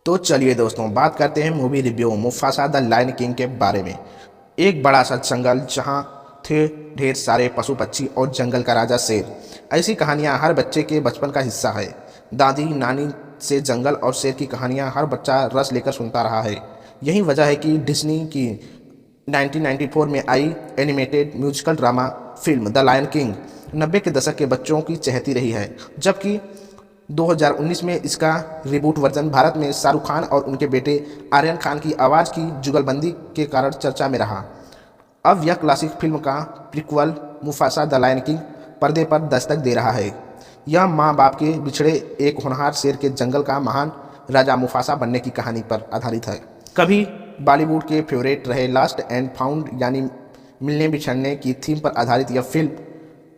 तो चलिए दोस्तों, बात करते हैं movie review Mufasa the Lion King के बारे में। एक बड़ा सा जंगल जहां थे ढेर सारे पशु पक्षी और जंगल का राजा शेर। ऐसी कहानियां हर बच्चे के बचपन का हिस्सा है। दादी नानी से जंगल और शेर की कहानियां हर बच्चा रस लेकर सुनता रहा है। यही वजह है कि डिज्नी की 1994 में आई animated musical drama film the Lion King 90 के दशक के बच्चों की चहेती रही है, जबकि 2019 में इसका रिबूट वर्जन भारत में शाहरुख खान और उनके बेटे आर्यन खान की आवाज़ की जुगलबंदी के कारण चर्चा में रहा। अब यह क्लासिक फिल्म का prequel Mufasa the Lion King पर्दे पर दस्तक दे रहा है। यह माँ बाप के बिछड़े एक होनहार शेर के जंगल का महान राजा मुफासा बनने की कहानी पर आधारित है। कभी बॉलीवुड के फेवरेट रहे लास्ट एंड फाउंड यानी मिलने बिछड़ने की थीम पर आधारित यह फिल्म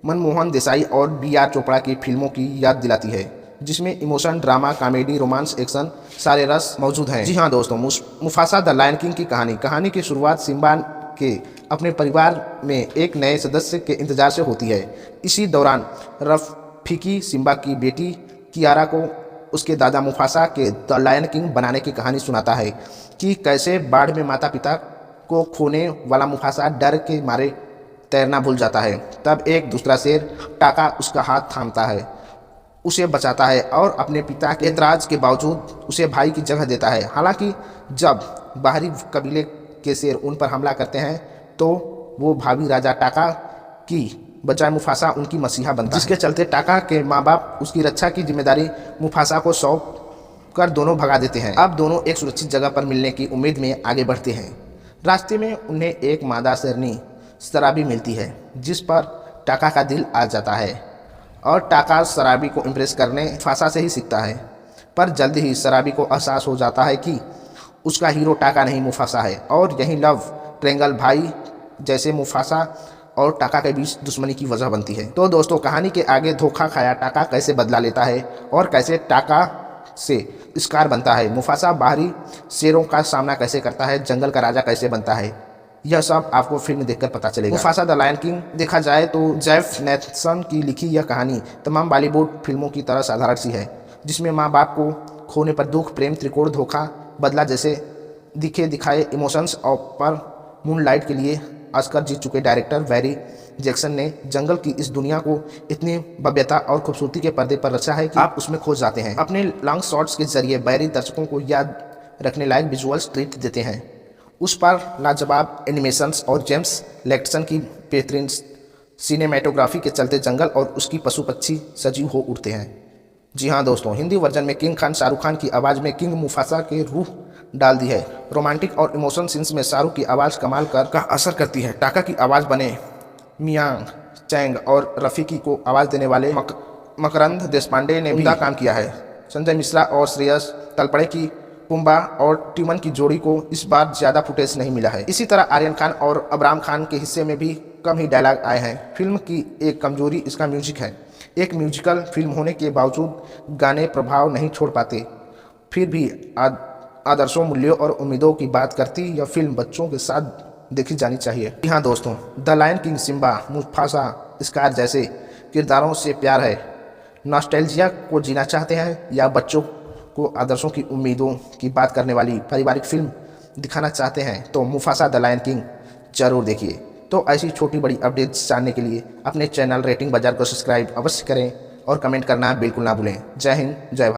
मनमोहन देसाई और बी.आर. चोपड़ा की फिल्मों की याद दिलाती है, जिसमें emotion, drama, comedy, romance, action सारे रस मौजूद हैं। जी हाँ दोस्तों, मुफासा द लायन किंग की कहानी की शुरुआत सिम्बा के अपने परिवार में एक नए सदस्य के इंतजार से होती है। इसी दौरान रफीकी सिम्बा की बेटी कियारा को उसके दादा मुफासा के द लायन किंग बनाने की कहानी सुनाता है कि कैसे बाढ़ में माता पिता को खोने वाला मुफासा डर के मारे तैरना भूल जाता है। तब एक दूसरा शेर टाका उसका हाथ थामता है, उसे बचाता है और अपने पिता के ऐतराज के बावजूद उसे भाई की जगह देता है। हालांकि जब बाहरी कबीले के शेर उन पर हमला करते हैं तो वो भावी राजा टाका की बजाय मुफासा उनकी मसीहा बनता है, जिसके चलते टाका के माँ बाप उसकी रक्षा की जिम्मेदारी मुफासा को सौंप कर दोनों भगा देते हैं। अब दोनों एक सुरक्षित जगह पर मिलने की उम्मीद में आगे बढ़ते हैं। रास्ते में उन्हें एक मादा शेरनी शराबी मिलती है, जिस पर टाका का दिल आ जाता है और टाका शराबी को इम्प्रेस करने मुफासा से ही सीखता है। पर जल्द ही शराबी को एहसास हो जाता है कि उसका हीरो टाका नहीं मुफासा है, और यही लव ट्रेंगल भाई जैसे मुफासा और टाका के बीच दुश्मनी की वजह बनती है। तो दोस्तों, कहानी के आगे धोखा खाया टाका कैसे बदला लेता है और कैसे टाका से स्कार बनता है, मुफासा बाहरी शेरों का सामना कैसे करता है, जंगल का राजा कैसे बनता है, यह सब आपको फिल्म देखकर पता चलेगा। मुफासा द लायन किंग देखा जाए तो जेफ नेल्सन की लिखी यह कहानी तमाम बॉलीवुड फिल्मों की तरह साधारण सी है, जिसमें माँ बाप को खोने पर दुख, प्रेम, त्रिकोण, धोखा, बदला जैसे दिखाए इमोशंस और पर मूनलाइट के लिए ऑस्कर जीत चुके डायरेक्टर बैरी जैक्सन ने जंगल की इस दुनिया को इतनी भव्यता और खूबसूरती के पर्दे पर रचा है कि आप उसमें खो जाते हैं। अपने लॉन्ग शॉट्स के जरिए बैरी दर्शकों को याद रखने लायक विजुअल्स ट्रीट देते हैं। उस पर लाजवाब एनिमेशंस और जेम्स लेक्टसन की बेहतरीन सिनेमेटोग्राफी के चलते जंगल और उसकी पशु पक्षी सजीव हो उठते हैं। जी हाँ दोस्तों, हिंदी वर्जन में किंग खान शाहरुख खान की आवाज़ में किंग मुफासा के रूह डाल दी है। रोमांटिक और इमोशन सीन्स में शाहरुख की आवाज़ कमाल का असर करती है। टाका की आवाज़ बने मियांग चैंग और रफ़ीकी को आवाज़ देने वाले मकरंद देशपांडे ने भी काम किया है। संजय मिश्रा और श्रेयस तलपड़े की पुम्बा और टिमन की जोड़ी को इस बार ज़्यादा फुटेज नहीं मिला है। इसी तरह आर्यन खान और अबराम खान के हिस्से में भी कम ही डायलॉग आए हैं। फिल्म की एक कमजोरी इसका म्यूजिक है। एक म्यूजिकल फिल्म होने के बावजूद गाने प्रभाव नहीं छोड़ पाते। फिर भी आदर्शों, मूल्यों और उम्मीदों की बात करती यह फिल्म बच्चों के साथ देखी जानी चाहिए। जी हाँ दोस्तों, the Lion King Simba, Mufasa, Scar जैसे किरदारों से प्यार है। नॉस्टैल्जिया को जीना चाहते हैं या बच्चों को आदर्शों की उम्मीदों की बात करने वाली पारिवारिक फिल्म दिखाना चाहते हैं तो मुफासा द लायन किंग जरूर देखिए। तो ऐसी छोटी बड़ी अपडेट्स जानने के लिए अपने चैनल रेटिंग बाजार को सब्सक्राइब अवश्य करें और कमेंट करना बिल्कुल ना भूलें। जय हिंद, जय भारत।